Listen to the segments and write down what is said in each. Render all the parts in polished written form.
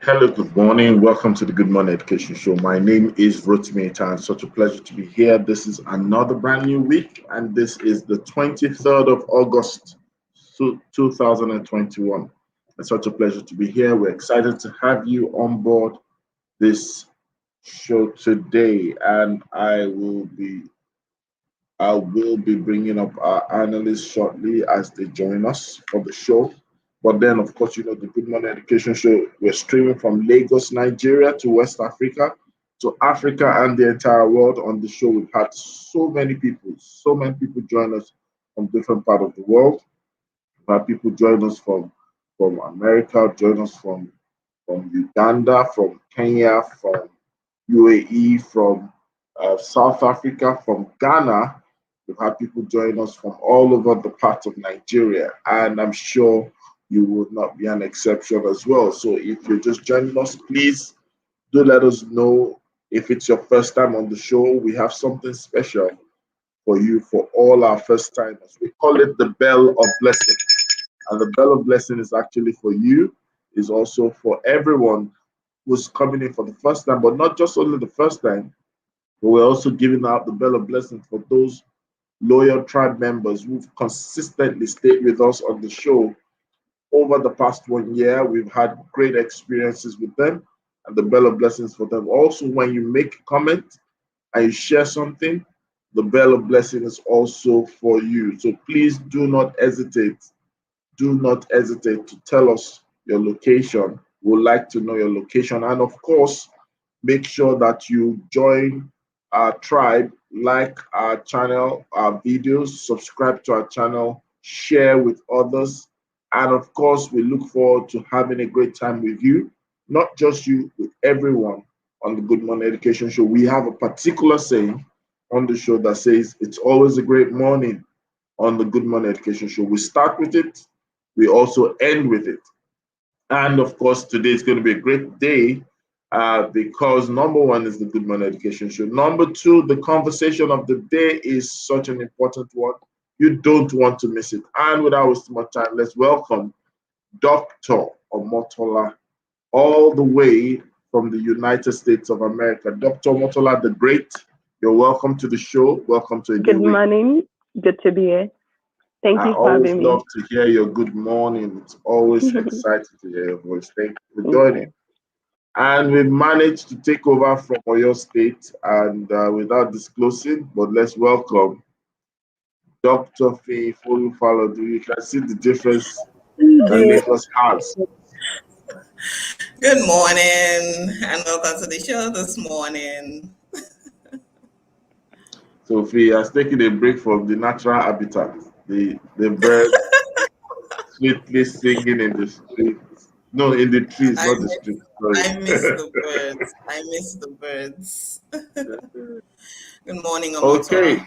Hello, good morning. Welcome to the Good Morning Education Show. My name is Rotimi Tan. Such a pleasure to be here. This is another brand new week, and this is the 23rd of August, 2021. It's such a pleasure to be here. We're excited to have you on board this show today, and I will be bringing up our analysts shortly as they join us for the show. But then, of course, the Good Morning Education Show, we're streaming from Lagos, Nigeria to West Africa, to Africa and the entire world. On the show, we've had so many people join us from different parts of the world. We've had people join us from America, join us from Uganda, from Kenya, from UAE, from South Africa, from Ghana. We've had people join us from all over the parts of Nigeria, and I'm sure you would not be an exception as well. So if you're just joining us, please do let us know. If it's your first time on the show, we have something special for you for all our first timers. We call it the Bell of Blessing. And the Bell of Blessing is actually for you, is also for everyone who's coming in for the first time, but not just only the first time, but we're also giving out the Bell of Blessing for those loyal tribe members who've consistently stayed with us on the show over the past 1 year. We've had great experiences with them, and the Bell of Blessings for them. Also, when you make a comment and you share something, the Bell of Blessing is also for you. So please do not hesitate. Do not hesitate to tell us your location. We'd like to know your location. And of course, make sure that you join our tribe, like our channel, our videos, subscribe to our channel, share with others. And of course, we look forward to having a great time with you, not just you, with everyone on the Good Morning Education Show. We have a particular saying on the show that says, it's always a great morning on the Good Morning Education Show. We start with it, we also end with it. And of course, today is going to be a great day because number one is the Good Morning Education Show. Number two, the conversation of the day is such an important one. You don't want to miss it. And without wasting much time, let's welcome Dr. Omotola, all the way from the United States of America. Dr. Omotola the Great, you're welcome to the show. Welcome to a Good new week. morning. Good to be here. Thank you for having me. I always love to hear your good morning. It's always exciting to hear your voice. Thank you for joining. And we've managed to take over from Oyo State, and without disclosing, but let's welcome Dr. Faye Folufalodu. You can see the difference that Lagos has. Good morning, and welcome to the show this morning. Sophie has taken a break from the natural habitat, the birds sweetly singing in the streets. No, in the trees, not the streets. Sorry. I miss the birds. I miss the birds. Good morning, Omotola. Okay.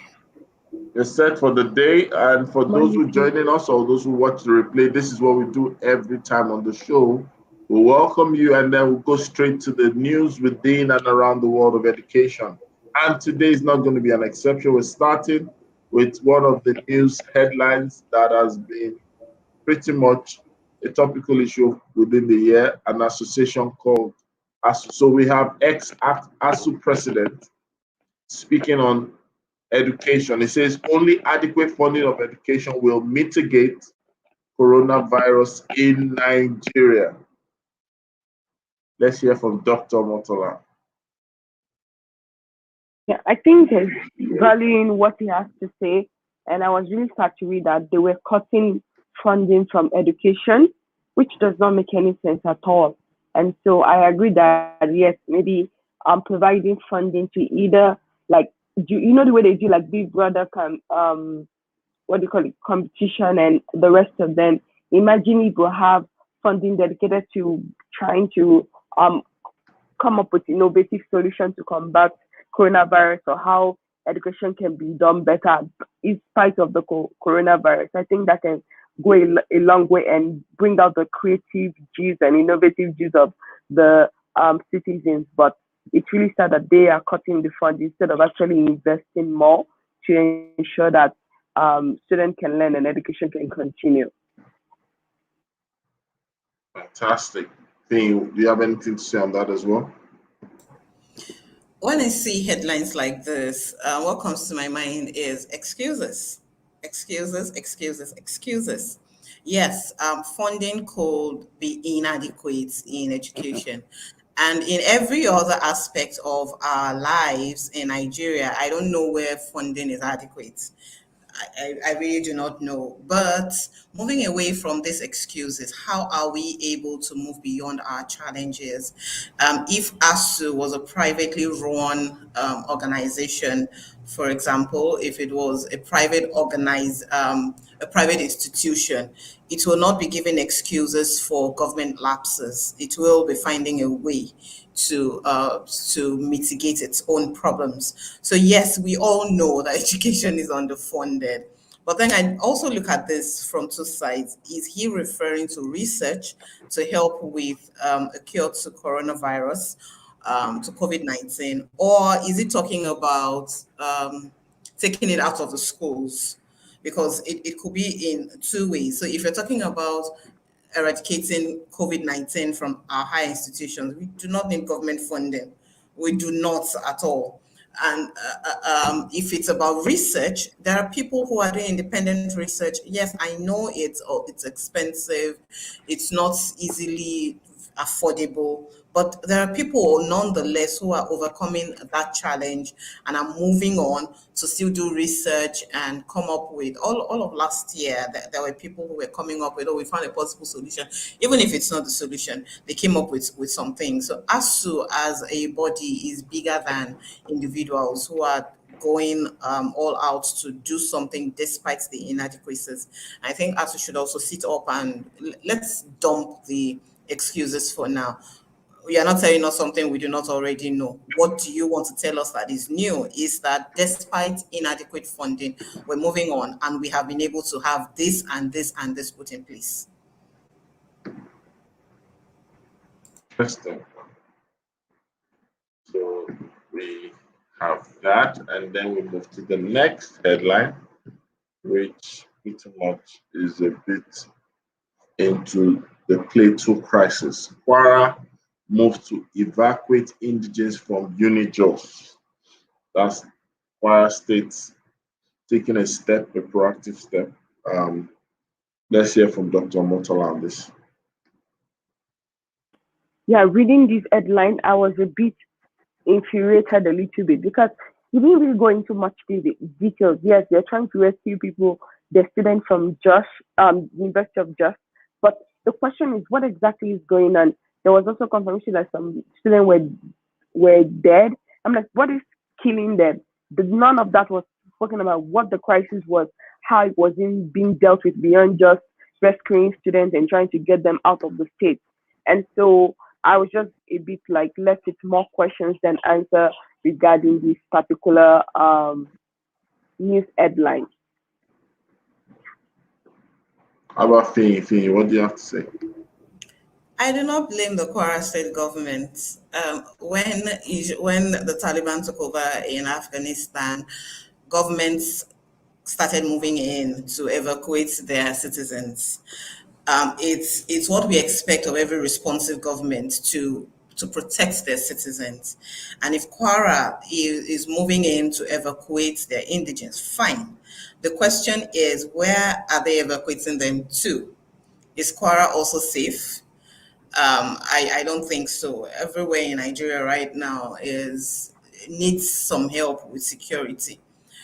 You're set for the day, and for those who are joining us or those who watch the replay, this is what we do every time on the show. We'll welcome you, and then we'll go straight to the news within and around the world of education. And today is not going to be an exception. We're starting with one of the news headlines that has been pretty much a topical issue within the year, an association called ASU. So we have ex-ASU president speaking on education. It says only adequate funding of education will mitigate coronavirus in Nigeria. Let's hear from Dr. Motola. Yeah, I think valuing what he has to say, and I was really sad to read that they were cutting funding from education, which does not make any sense at all. And so I agree that yes, maybe providing funding to either like the way they do like Big Brother what do you call it, competition and the rest of them. Imagine if we have funding dedicated to trying to come up with innovative solutions to combat coronavirus or how education can be done better in spite of the coronavirus. I think that can go a long way and bring out the creative juice and innovative juice of the citizens. But it's really sad that they are cutting the funds instead of actually investing more to ensure that students can learn and education can continue. Fantastic. Thing, do you have anything to say on that as well? When I see headlines like this, what comes to my mind is excuses, excuses, excuses, excuses. Yes, funding could be inadequate in education. And in every other aspect of our lives in Nigeria, I don't know where funding is adequate. I really do not know. But moving away from these excuses, how are we able to move beyond our challenges? If ASU was a privately run organization, for example, if it was a private institution, it will not be giving excuses for government lapses. It will be finding a way to mitigate its own problems. So yes, we all know that education is underfunded. But then I also look at this from two sides. Is he referring to research to help with a cure to coronavirus, to COVID-19, or is he talking about taking it out of the schools? Because it could be in two ways. So if you're talking about eradicating COVID-19 from our higher institutions, we do not need government funding. We do not at all. And if it's about research, there are people who are doing independent research. Yes, I know it's expensive, it's not easily affordable, but there are people nonetheless who are overcoming that challenge and are moving on to still do research and come up with all of last year. There were people who were coming up with, oh, we found a possible solution. Even if it's not the solution, they came up with something. So ASU as a body is bigger than individuals who are going all out to do something despite the inadequacies. I think ASU should also sit up and let's dump the excuses for now. You are not telling us something we do not already know. What do you want to tell us that is new? Is that despite inadequate funding, we're moving on and we have been able to have this and this and this put in place. Interesting. So we have that, and then we move to the next headline, which pretty much is a bit into the Plateau crisis. Kwara moved to evacuate indigents from Unijos. That's Kwara State taking a step, a proactive step. Um, let's hear from Dr. Motola on this. Yeah, reading this headline, I was a bit infuriated a little bit because he didn't really go into much details. Yes, they're trying to rescue people, the students from University of Jos, but the question is, what exactly is going on? There was also confirmation that some students were dead. I'm like, what is killing them? None of that was spoken about. What the crisis was, how it was being dealt with beyond just rescuing students and trying to get them out of the state. And so I was just a bit like left with more questions than answer regarding this particular news headline. How about Fini? What do you have to say? I do not blame the Kwara state government. When the Taliban took over in Afghanistan, governments started moving in to evacuate their citizens. It's what we expect of every responsive government to protect their citizens. And if Kwara is moving in to evacuate their indigents, fine. The question is, where are they evacuating them to? Is Kwara also safe? I don't think so. Everywhere in Nigeria right now needs some help with security.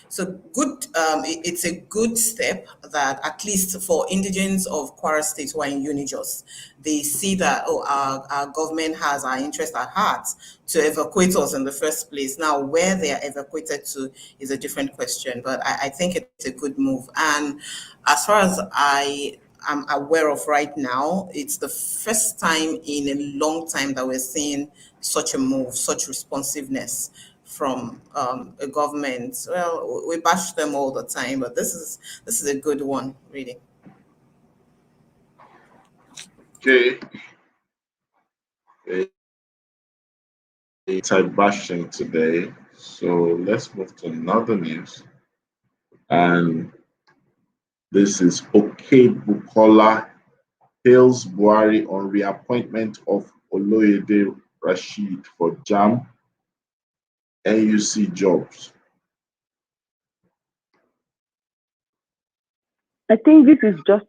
So good. It's a good step that at least for indigents of Kwara State who are in Unijos, they see that our government has our interest at heart to evacuate us in the first place. Now where they are evacuated to is a different question, but I think it's a good move. And as far as I'm aware of right now, it's the first time in a long time that we're seeing such a move, such responsiveness from a government. Well, we bash them all the time, but this is a good one, really. Okay. Type bashing today. So let's move to another news. And this is Okay Bukola hails Buhari on reappointment of Oloyede Rashid for JAM NUC jobs. I think this is just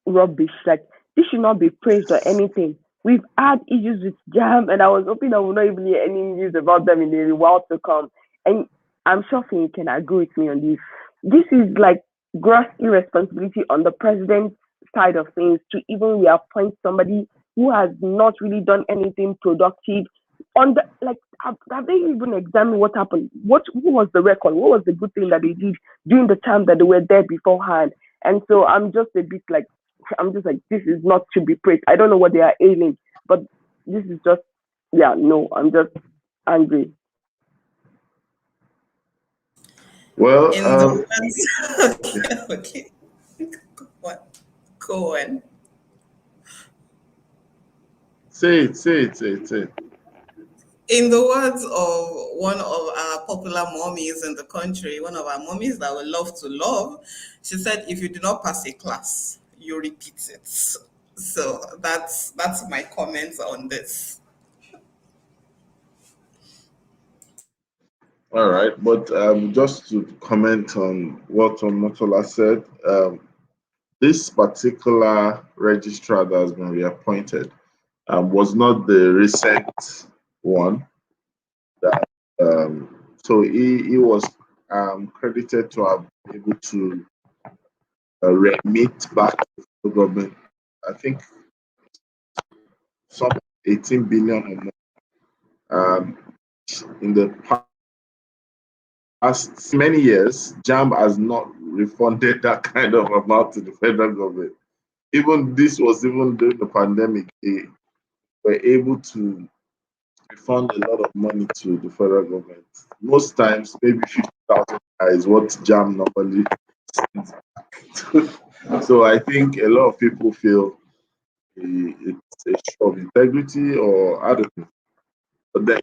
rubbish. Like, this should not be praised or anything. We've had issues with Jam, and I was hoping I would not even hear any news about them in the while to come. And I'm sure Finn can agree with me on this. This is like gross irresponsibility on the president's side of things to even reappoint somebody who has not really done anything productive. On the like, have they even examined what happened? Who was the record? What was the good thing that they did during the time that they were there beforehand? And so I'm just a bit like, I'm just like, this is not to be praised. I don't know what they are ailing, but this is just, yeah, no, I'm just angry. Well, In the words, okay. What? Go on. say it. In the words of one of our popular mommies in the country, one of our mommies that we love to love, she said, if you do not pass a class, you repeat it. So that's my comments on this. All right, but just to comment on what Omotola said, this particular registrar that has been reappointed was not the recent one. That so he was credited to have been able to remit back to the government. I think some 18 billion or more. In the past many years, JAM has not refunded that kind of amount to the federal government. Even this was even during the pandemic, they were able to refund a lot of money to the federal government. Most times, maybe 50,000 is what JAM normally sends back. So I think a lot of people feel it's a show of integrity or I don't know. But then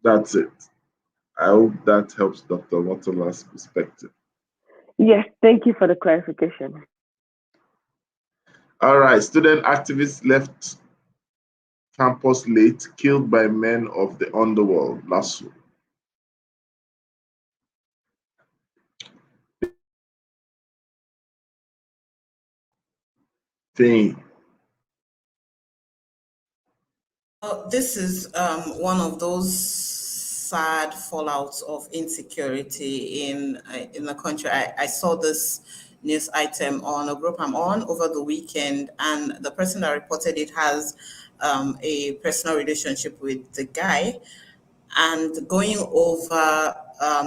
that's it. I hope that helps Dr. Motola's perspective. Yes, thank you for the clarification. All right, student activists left campus late, killed by men of the underworld. Lasso. Thing. This is one of those sad fallouts of insecurity in the country. I saw this news item on a group I'm on over the weekend, and the person that reported it has a personal relationship with the guy, and going over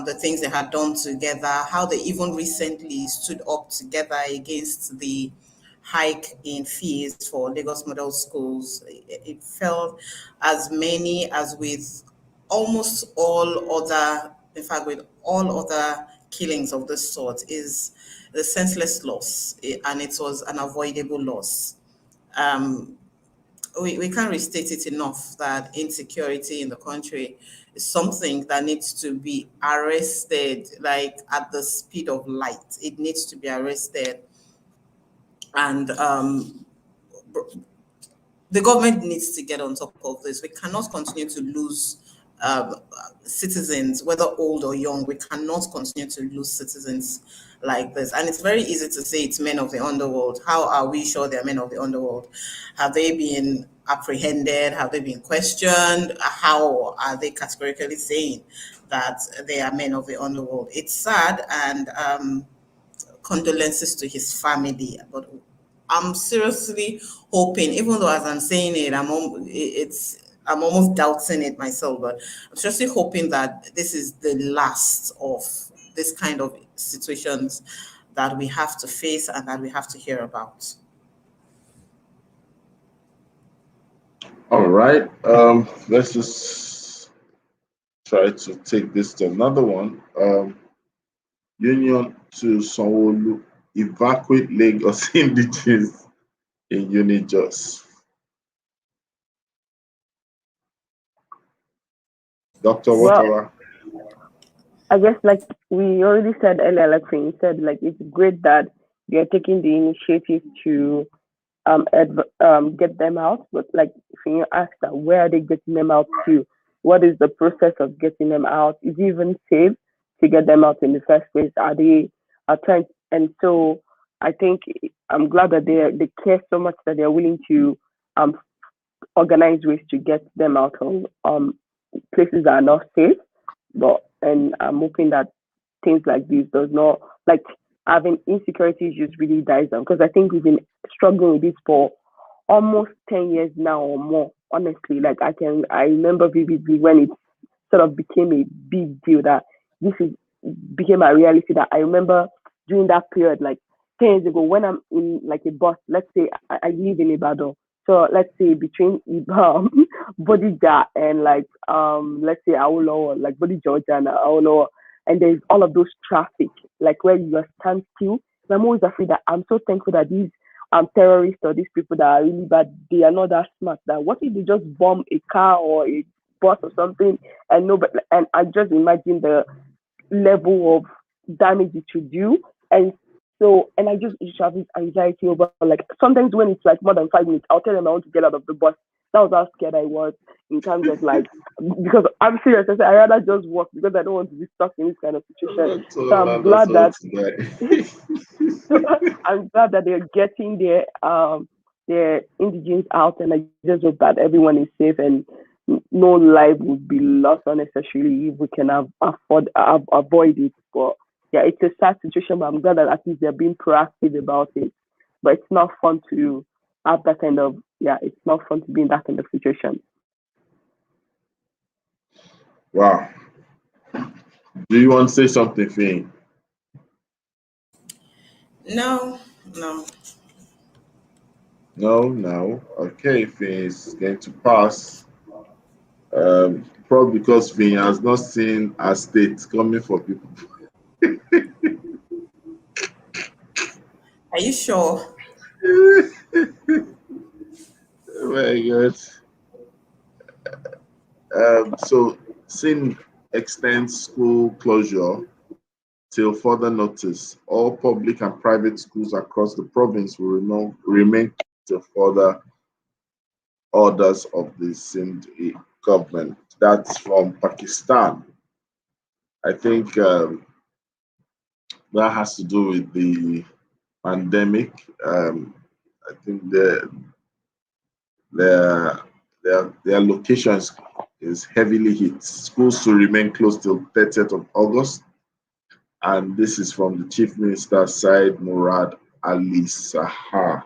the things they had done together, how they even recently stood up together against the hike in fees for Lagos model schools. It felt as many as with almost all other, in fact, with all other killings of this sort, is the senseless loss, and it was an avoidable loss. Um, we can't restate it enough that insecurity in the country is something that needs to be arrested like at the speed of light. It needs to be arrested. And the government needs to get on top of this. We cannot continue to lose citizens, whether old or young. We cannot continue to lose citizens like this. And it's very easy to say it's men of the underworld. How are we sure they're men of the underworld? Have they been apprehended? Have they been questioned? How are they categorically saying that they are men of the underworld? It's sad, and condolences to his family. But I'm seriously hoping, even though as I'm saying it, I'm almost doubting it myself, but I'm seriously hoping that this is the last of this kind of situations that we have to face and that we have to hear about. All right. Let's just try to take this to another one. Union to Sanwo-Olu evacuate Lagos indigenes in Unijos. Dr. Well, Watawa. I guess like we already said earlier, like when you said, like it's great that you're taking the initiative to get them out. But like, if you ask that, where are they getting them out to? What is the process of getting them out? Is it even safe to get them out in the first place? Are they are trying? And so I think I'm glad that they care so much that they're willing to um organize ways to get them out of places that are not safe. But and I'm hoping that things like this does not, like, having insecurity issues really dies down, because I think we've been struggling with this for almost 10 years now or more. Honestly, like, I remember vividly when it sort of became a big deal that this is became a reality. That I remember during that period, like 10 years ago, when I'm in like a bus. Let's say I live in Ibadan, so let's say between Bodija and like let's say Awolowo, like Bodija and Awolowo, and there's all of those traffic, like where you are stand still. I'm always afraid that I'm so thankful that these terrorists or these people that are really bad, they are not that smart. That what if they just bomb a car or a bus or something, and nobody, and I just imagine the level of damage it should do. And so, and I just used to have this anxiety over, like, sometimes when it's like more than 5 minutes, I'll tell them I want to get out of the bus. That was how scared I was, in terms of like, because I'm serious. I said I rather just walk, because I don't want to be stuck in this kind of situation. That's So all I'm under glad salt that today. I'm glad that they're getting their indigents out, and I just hope that everyone is safe and no life would be lost unnecessarily if we can avoid it. But yeah, it's a sad situation, but I'm glad that at least they're being proactive about it. But it's not fun to have that kind of, yeah, it's not fun to be in that kind of situation. Wow. Do you want to say something, Finn? No, no. No, no. Okay, Finn is going to pass. Probably because Finn has not seen a state coming for people. Are you sure? Very good. So, SIN extends school closure till further notice. All public and private schools across the province will remain till further orders of the Sindh government. That's from Pakistan. I think that has to do with the pandemic. I think their their locations is heavily hit. Schools to remain closed till 30th of August. And this is from the Chief Minister Said Murad Ali Sahar.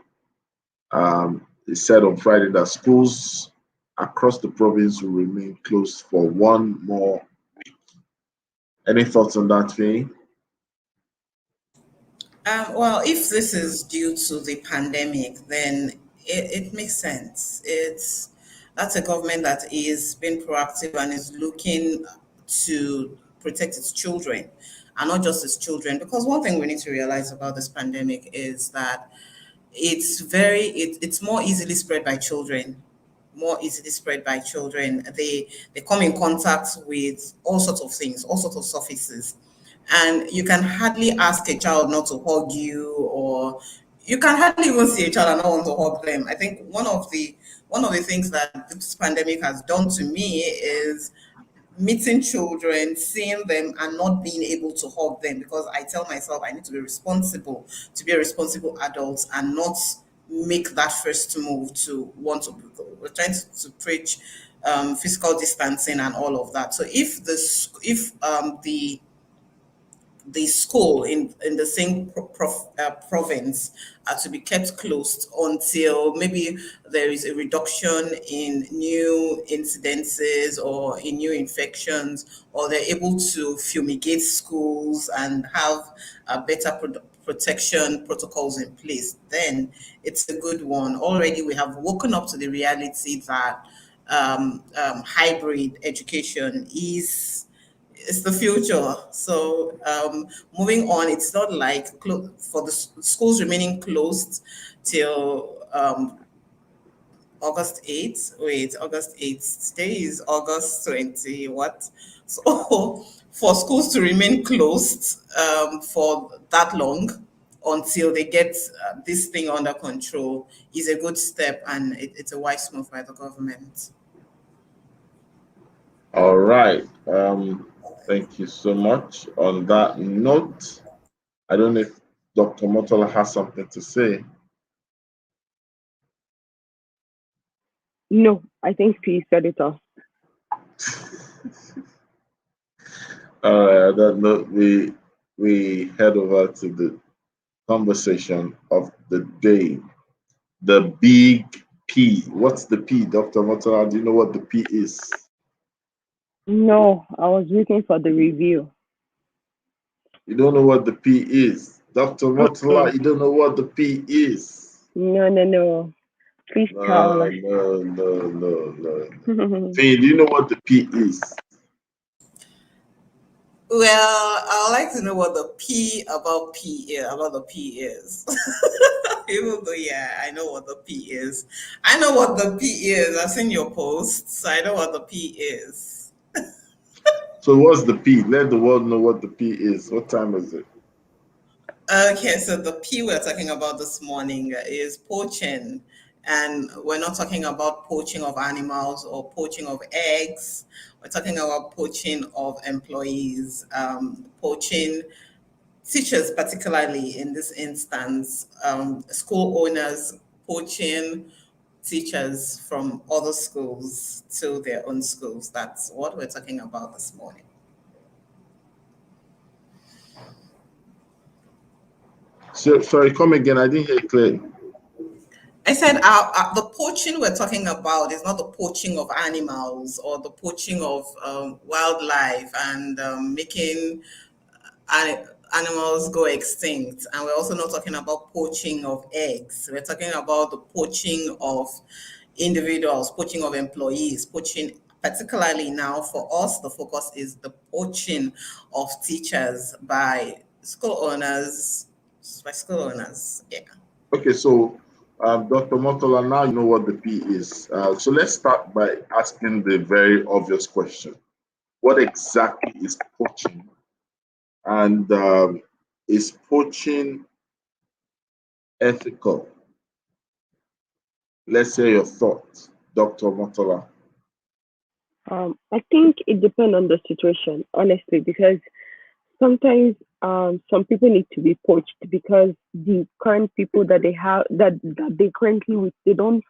He said on Friday that schools across the province will remain closed for one more. Any thoughts on that, thing? Well, if this is due to the pandemic, then it makes sense. That's a government that is being proactive and is looking to protect its children, and not just its children. Because one thing we need to realize about this pandemic is that it's more easily spread by children, more easily spread by children. They come in contact with all sorts of things, all sorts of surfaces, and you can hardly ask a child not to hug you, or you can hardly even see a child and not want to hug them. I think one of the things that this pandemic has done to me is meeting children, seeing them, and not being able to hug them, because I tell myself I need to be responsible, to be a responsible adult, and not make that first move to want to. We're trying to preach physical distancing and all of that. So if the school in the same province are to be kept closed until maybe there is a reduction in new incidences or in new infections, or they're able to fumigate schools and have better protection protocols in place, then it's a good one. Already we have woken up to the reality that hybrid education is it's the future. So moving on, it's not like for the schools remaining closed till August 8th. Wait, August 8th. Today is August 20. What? So for schools to remain closed for that long, until they get this thing under control is a good step, and it's a wise move by the government. All right. Thank you so much. On that note, I don't know if Dr. Motola has something to say. No, I think he said it all. All right. On that note, we head over to the conversation of the day. The big P. What's the P, Dr. Motola? Do you know what the P is? No, I was looking for the review. You don't know what the P is. Dr. Motola, you don't know what the P is. No. Please tell No, us. no. Fee, do you know what the P is? Well, I'd like to know what the P about the P is. Even though, yeah, I know what the P is. I know what the P is. I've seen your posts. I know what the P is. So what's the P? Let the world know what the P is. What time is it? Okay, so the P we're talking about this morning is poaching. And we're not talking about poaching of animals or poaching of eggs. We're talking about poaching of employees, poaching teachers, particularly in this instance, school owners poaching teachers from other schools to their own schools. That's what we're talking about this morning. So, sorry, come again. I didn't hear it clearly. I said the poaching we're talking about is not the poaching of animals or the poaching of wildlife and making animals go extinct. And we're also not talking about poaching of eggs. We're talking about the poaching of individuals, poaching of employees, poaching, particularly now for us, the focus is the poaching of teachers by school owners, yeah. Okay, so Dr. Motola, now you know what the P is. So let's start by asking the very obvious question. What exactly is poaching? And is poaching ethical? Let's hear your thoughts, Dr. Motola. I think it depends on the situation, honestly, because sometimes some people need to be poached because the current people that they have that they currently with they don't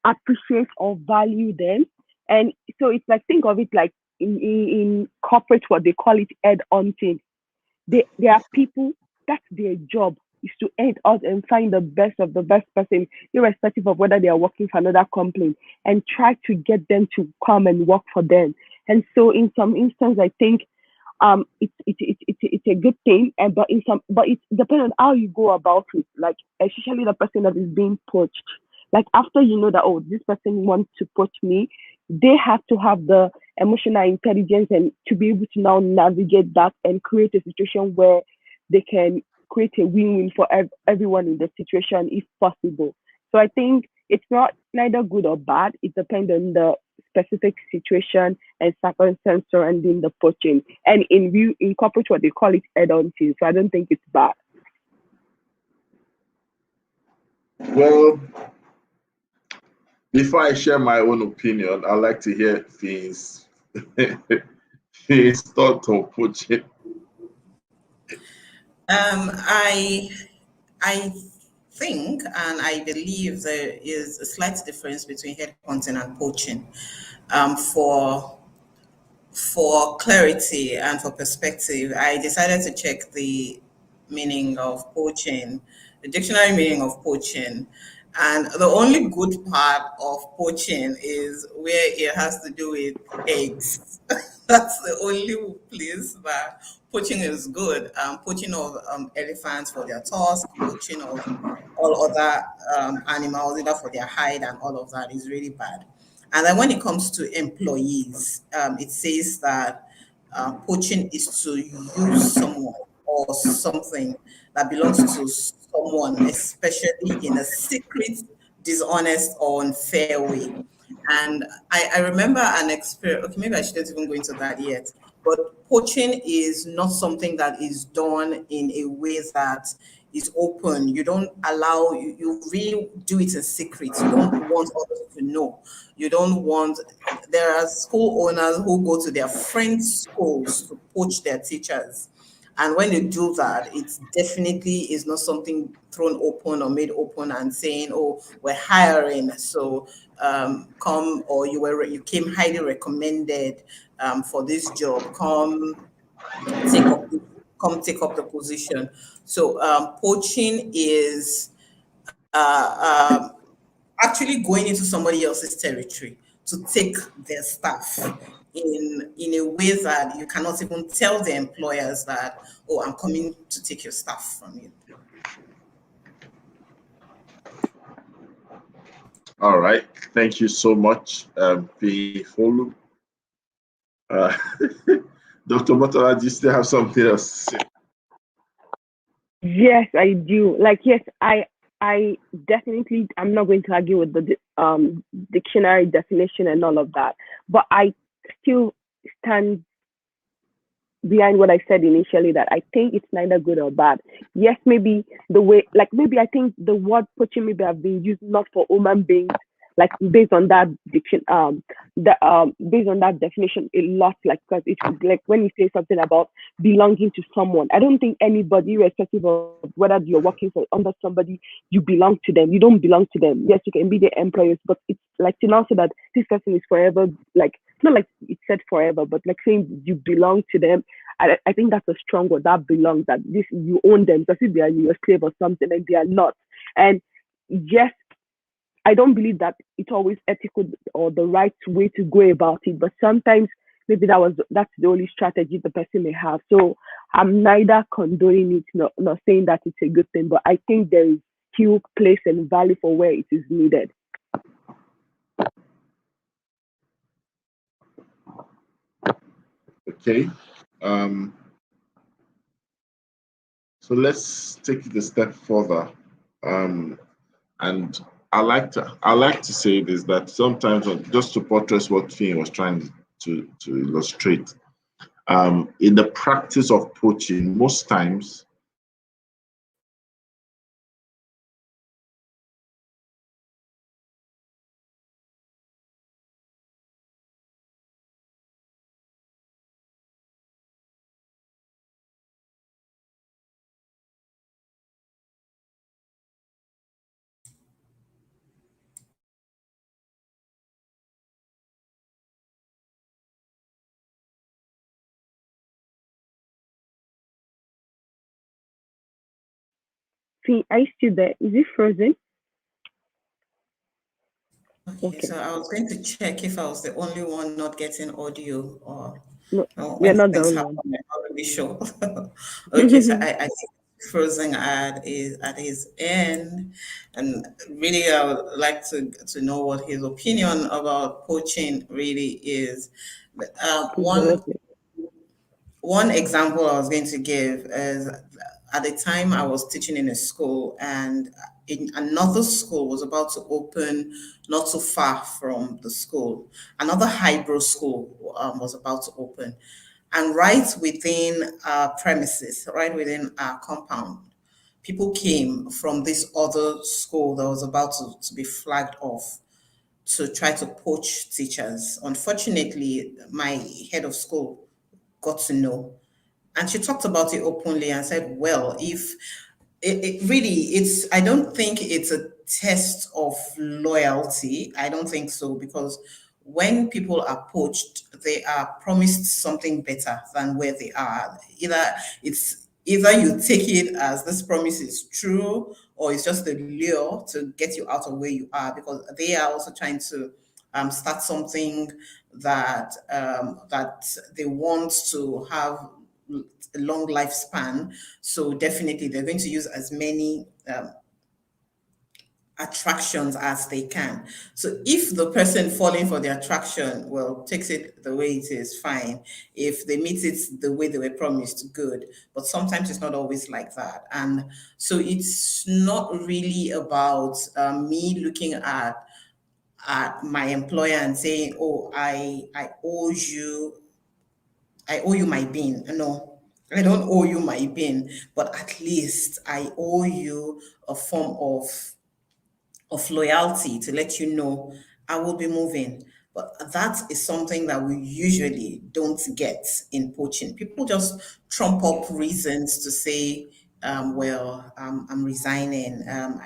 appreciate or value them. And so it's like think of it like in corporate what they call it head hunting. There are people that's their job is to head out and find the best of the best person, irrespective of whether they are working for another company, and try to get them to come and work for them. And so in some instances, I think it's a good thing, and but it depends on how you go about it. Like especially the person that is being poached. Like after you know that oh this person wants to poach me, they have to have the emotional intelligence and to be able to now navigate that and create a situation where they can create a win-win for everyone in the situation if possible. So I think it's not neither good or bad. It depends on the specific situation and circumstance surrounding the poaching. And in corporate what they call it head hunting. So I don't think it's bad. Well, before I share my own opinion, I'd like to hear Finn's thought on poaching. I think and I believe there is a slight difference between headhunting and poaching. For clarity and for perspective, I decided to check the meaning of poaching, the dictionary meaning of poaching. And the only good part of poaching is where it has to do with eggs. That's the only place that poaching is good. Poaching of elephants for their tusk, poaching of all other animals, either for their hide and all of that is really bad. And then when it comes to employees, it says that poaching is to use someone or something that belongs to someone, especially in a secret, dishonest, or unfair way. And I remember an experience, okay, maybe I shouldn't even go into that yet. But poaching is not something that is done in a way that is open. You don't allow, you really do it in secret. You don't want others to know. You don't want, there are school owners who go to their friends' schools to poach their teachers. And when they do that, it definitely is not something thrown open or made open and saying, "Oh, we're hiring, so come," or you came highly recommended for this job. Take up come take up the position. So poaching is actually going into somebody else's territory to take their staff in a way that you cannot even tell the employers that, oh, I'm coming to take your staff from you. All right. Thank you so much, Folu. Uh, Dr. Motola, do you still have something else to say? Yes, I do. Like, yes, I definitely, I'm not going to argue with the dictionary definition and all of that, but I still stand behind what I said initially, that I think it's neither good or bad. Yes, maybe the way, like maybe I think the word poaching maybe have been used not for human beings, like based on that diction, based on that definition a lot, like because it's like when you say something about belonging to someone, I don't think anybody, irrespective of whether you're working for under somebody, you belong to them. You don't belong to them. Yes, you can be their employers, but it's like to now say that this person is forever, like not like it said forever, but like saying you belong to them. I think that's a strong word, that belongs, that this you own them, because if they are your slave or something, and they are not. And yes, I don't believe that it's always ethical or the right way to go about it, but sometimes maybe that's the only strategy the person may have. So I'm neither condoning it nor saying that it's a good thing, but I think there is still place and value for where it is needed. Okay. Um, so let's take it a step further. And I like to say this, that sometimes, just to portray what Finn was trying to illustrate, in the practice of poaching, most times See, are you still there? Is it frozen? Okay, Okay. so I was going to check if I was the only one not getting audio, or No, no, you're when not the things only happen, one. I'm not really sure. Okay, so I think Frozen ad is at his end, and really I would like to know what his opinion about poaching really is. But Development. one example I was going to give is, at the time I was teaching in a school, and in another school was about to open not too far from the school. Another hybrid school was about to open. And right within our premises, right within our compound, people came from this other school that was about to be flagged off to try to poach teachers. Unfortunately, my head of school got to know. And she talked about it openly and said, well, if it really, I don't think it's a test of loyalty. I don't think so, because when people are poached, they are promised something better than where they are. Either you take it as this promise is true, or it's just a lure to get you out of where you are, because they are also trying to start something that they want to have a long lifespan. So definitely they're going to use as many attractions as they can. So if the person falling for the attraction, well, takes it the way it is, fine. If they meet it the way they were promised, good. But sometimes it's not always like that. And so it's not really about me looking at my employer and saying, oh, I owe you I owe you my bean. No, I don't owe you my bean, but at least I owe you a form of loyalty to let you know I will be moving. But that is something that we usually don't get in poaching. People just trump up reasons to say, I'm resigning.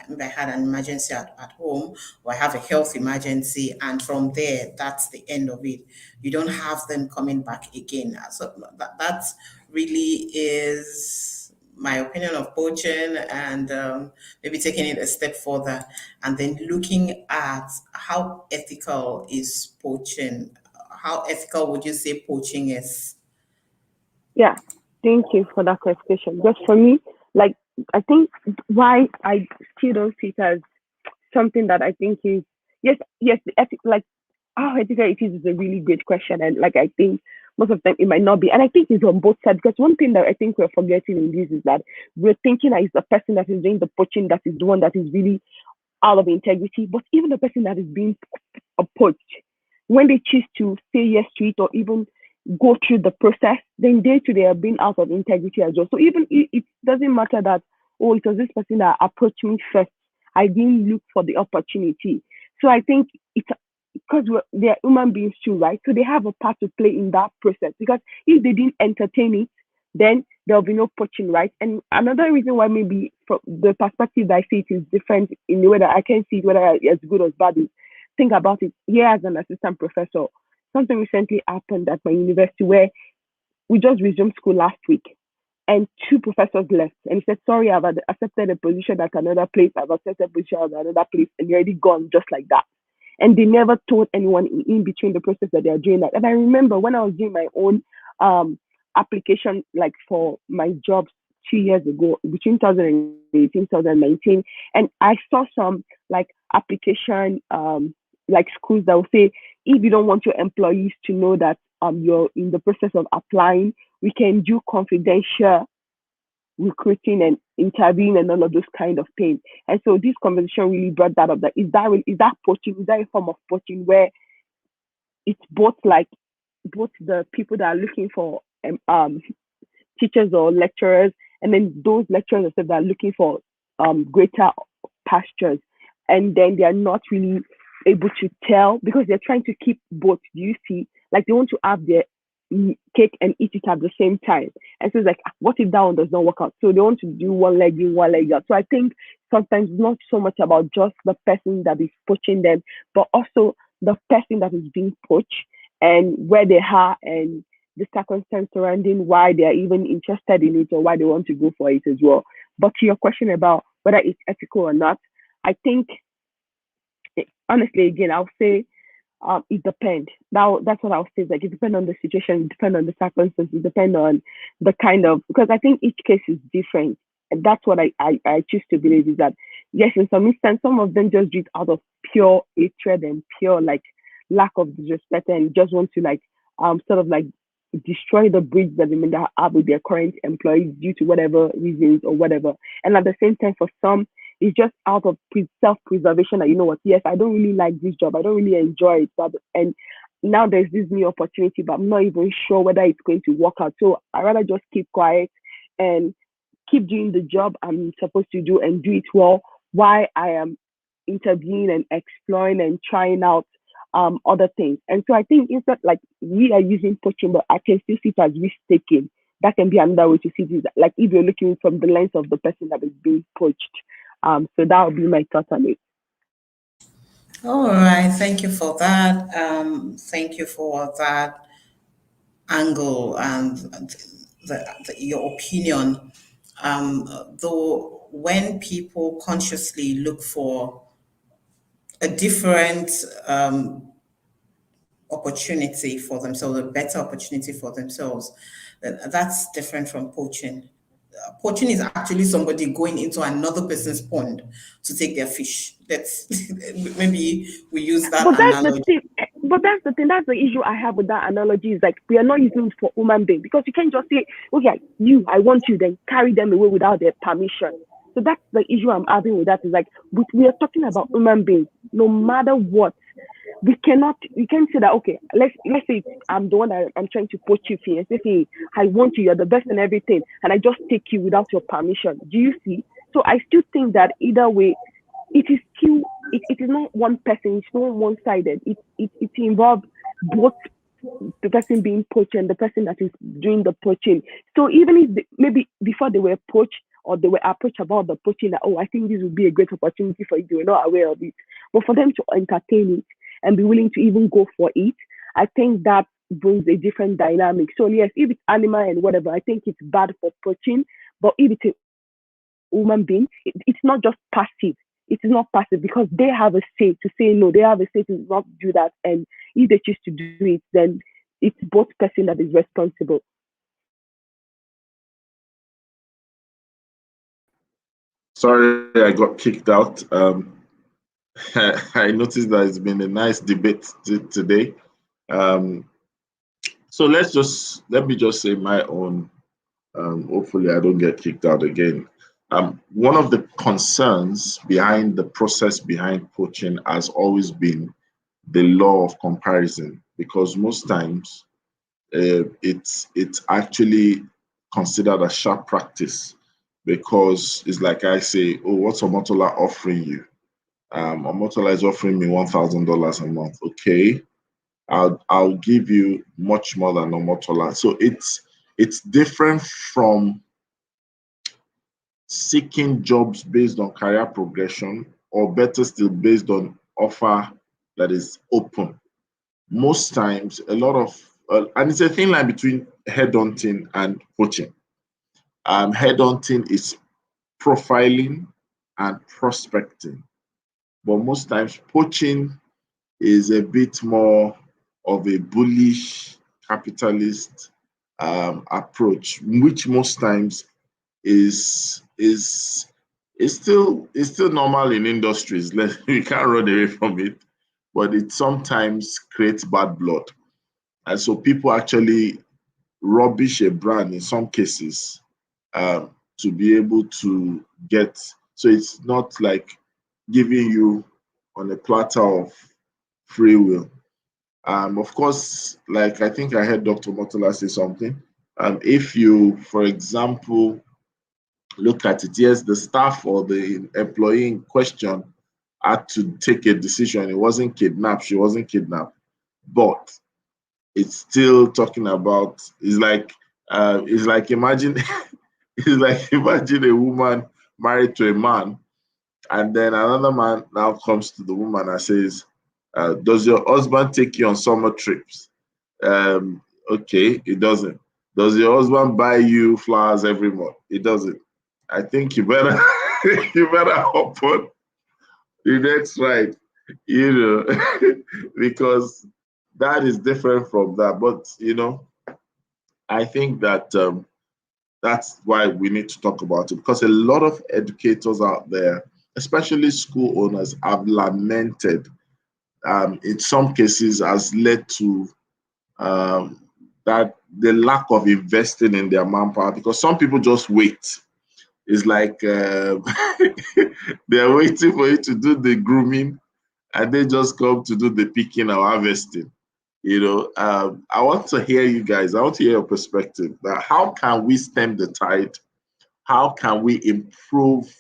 Maybe I had an emergency at home, or I have a health emergency, and from there, that's the end of it. You don't have them coming back again. So that really is my opinion of poaching, and maybe taking it a step further and then looking at how ethical is poaching. How ethical would you say poaching is? Yeah, thank you for that clarification. Just for me, like I think why I still don't see it as something that I think is yes, the ethic like how ethical it is a really great question, and like I think most of the time it might not be, and I think it's on both sides because one thing that I think we're forgetting in this is that we're thinking that it's the person that is doing the poaching that is the one that is really out of integrity, but even the person that is being poached, when they choose to say yes to it or even go through the process, then they too they are being out of integrity as well. So even it doesn't matter that oh it was this person that approached me first. I didn't look for the opportunity. So I think it's because they're human beings too, right? So they have a part to play in that process because if they didn't entertain it, then there'll be no poaching, right? And another reason why maybe from the perspective that I see it is different in the way that I can see it, whether it's good or bad, is think about it. Here as an assistant professor, something recently happened at my university where we just resumed school last week and two professors left and he said, sorry, I've accepted a position at another place, I've accepted a position at another place, and you're already gone just like that. And they never told anyone in between the process that they are doing that. And I remember when I was doing my own um, application, like for my jobs 2 years ago, between 2018, 2019, and I saw some like application, like schools that will say, if you don't want your employees to know that you're in the process of applying, we can do confidential recruiting and interviewing and all of those kind of things. And so this conversation really brought that up. That is that poaching? Is that a form of poaching where it's both like both the people that are looking for teachers or lecturers, and then those lecturers themselves that are looking for greater pastures, and then they are not really able to tell because they're trying to keep both. Do you see? Like they want to have their cake and eat it at the same time. And so it's like, what if that one does not work out? So they want to do one leg in, one leg out. So I think sometimes it's not so much about just the person that is poaching them, but also the person that is being poached and where they are and the circumstance surrounding why they are even interested in it or why they want to go for it as well. But to your question about whether it's ethical or not, I think honestly, again, I'll say it depends. Now that's what I'll say. Like it depends on the situation, it depends on the circumstances, it depends on the kind of because I think each case is different. And that's what I choose to believe is that yes, in some instance, some of them just do it out of pure hatred and pure like lack of disrespect and just want to like sort of like destroy the bridge that they may have with their current employees due to whatever reasons or whatever. And at the same time, for some, it's just out of self-preservation that you know what, yes, I don't really like this job, I don't really enjoy it, and now there's this new opportunity, but I'm not even sure whether it's going to work out. So I rather just keep quiet and keep doing the job I'm supposed to do and do it well while I am interviewing and exploring and trying out other things. And so I think instead like we are using poaching, but I can still see it as risk taking. That can be another way to see it. Like if you're looking from the lens of the person that is being poached. So that would be my thought on it. All right, thank you for that. Thank you for that angle and your opinion. Though when people consciously look for a different opportunity for themselves, a better opportunity for themselves, that's different from poaching. Poaching is actually somebody going into another person's pond to take their fish. That's maybe we use that But that's the analogy. thing. But that's the thing. That's the issue I have with that analogy. Is like we are not using it for human being because you can't just say, "Okay, you, I want you," then carry them away without their permission. So that's the issue I'm having with that. Is like we are talking about human beings. No matter what, we can't say that, okay, let's say I'm the one that I'm trying to poach you, Finn. Let's say I want you, you're the best and everything, and I just take you without your permission. Do you see? So I still think that either way, it is still it is not one person, it's not one-sided. It involves both the person being poached and the person that is doing the poaching. So even if maybe before they were poached or they were approached about the poaching, that, oh, I think this would be a great opportunity for you, they were not aware of it. But for them to entertain it and be willing to even go for it, I think that brings a different dynamic. So yes, if it's animal and whatever, I think it's bad for poaching. But if it's a human being, it's not just passive. It is not passive because they have a say to say no. They have a say to not do that. And if they choose to do it, then it's both person that is responsible. Sorry, I got kicked out. I noticed that it's been a nice debate today. So let me just say my own. Hopefully, I don't get kicked out again. One of the concerns behind the process behind poaching has always been the law of comparison, because most times it's actually considered a sharp practice, because it's like I say, oh, what's Omotola offering you? Omotola is offering me $1,000 a month. Okay, I'll give you much more than Omotola. So it's different from seeking jobs based on career progression, or better still, based on offer that is open. Most times, a lot of and it's a thin line between headhunting and poaching. Headhunting is profiling and prospecting, but most times poaching is a bit more of a bullish capitalist approach, which most times is still normal in industries. We can't run away from it, but it sometimes creates bad blood, and so people actually rubbish a brand in some cases to be able to get. So it's not like giving you on a platter of free will. Of course, like I think I heard Dr. Motola say something. If you, for example, look at it, yes, the staff or the employee in question had to take a decision. It wasn't kidnapped, she wasn't kidnapped, but it's still talking about, it's like imagine it's like imagine a woman married to a man, and then another man now comes to the woman and says, does your husband take you on summer trips? Okay, it doesn't. Does your husband buy you flowers every month? It doesn't. I think you better you better hop on the next ride, because that is different from that. But I think that that's why we need to talk about it, because a lot of educators out there, especially school owners, have lamented. In some cases, has led to that the lack of investing in their manpower, because some people just wait. It's like they're waiting for you to do the grooming, and they just come to do the picking or harvesting. I want to hear you guys. I want to hear your perspective. That how can we stem the tide? How can we improve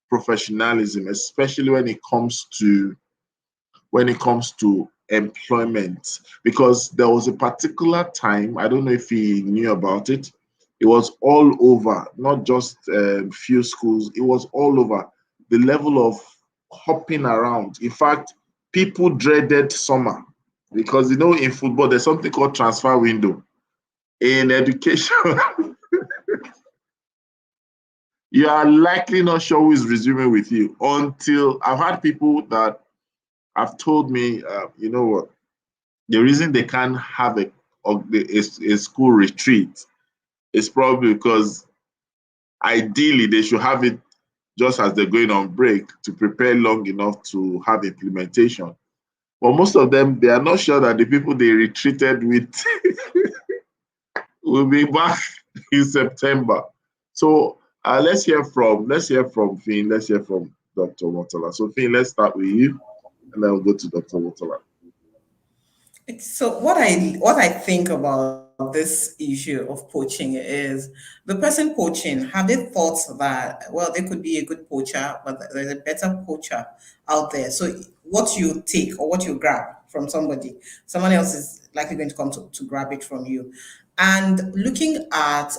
professionalism, especially when it comes to employment? Because there was a particular time, I don't know if he knew about it. It was all over, not just few schools. It was all over. The level of hopping around. In fact, people dreaded summer, because in football there's something called transfer window. In education, you are likely not sure who is resuming with you, until I've had people that have told me, you know what, the reason they can't have a school retreat is probably because ideally they should have it just as they're going on break, to prepare long enough to have implementation. But most of them, they are not sure that the people they retreated with will be back in September. So let's hear from Finn. Let's hear from Dr. Motola. So Finn, let's start with you. and then we'll go to Dr. Motola. So what I think about this issue of poaching is the person poaching, have they thought that, well, they could be a good poacher, but there's a better poacher out there. So what you take or what you grab from somebody, someone else is likely going to come to grab it from you. And looking at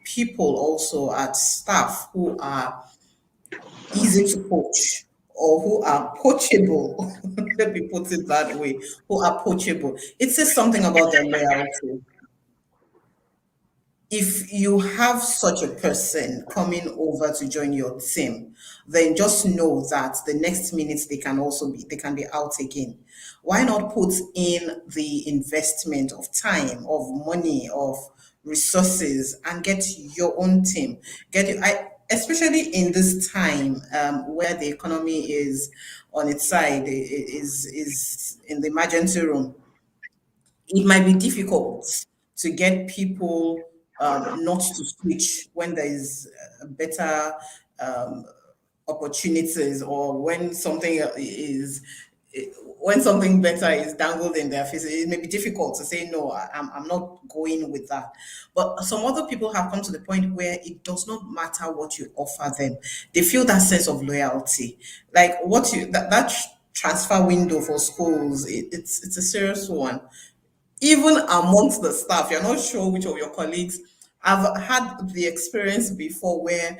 people also, at staff who are easy to poach or who are poachable, let me put it that way, who are poachable. It says something about their loyalty. If you have such a person coming over to join your team, then just know that the next minute they can be out again. Why not put in the investment of time, of money, of resources, and get your own team? Especially in this time where the economy is on its side, is in the emergency room. It might be difficult to get people not to switch when there is better um, opportunities, or when something better is dangled in their face. It may be difficult to say no, I'm not going with that. But some other people have come to the point where it does not matter what you offer them. They feel that sense of loyalty, like that transfer window for schools. It's a serious one. Even amongst the staff, you're not sure which of your colleagues. I've had the experience before where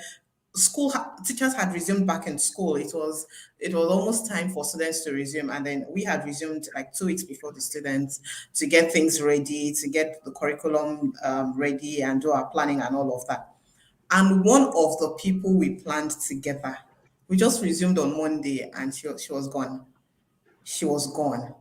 teachers had resumed back in school. It was almost time for students to resume, and then we had resumed like 2 weeks before the students, to get things ready, to get the curriculum ready, and do our planning and all of that. And one of the people we planned together, we just resumed on Monday, and she was gone. She was gone.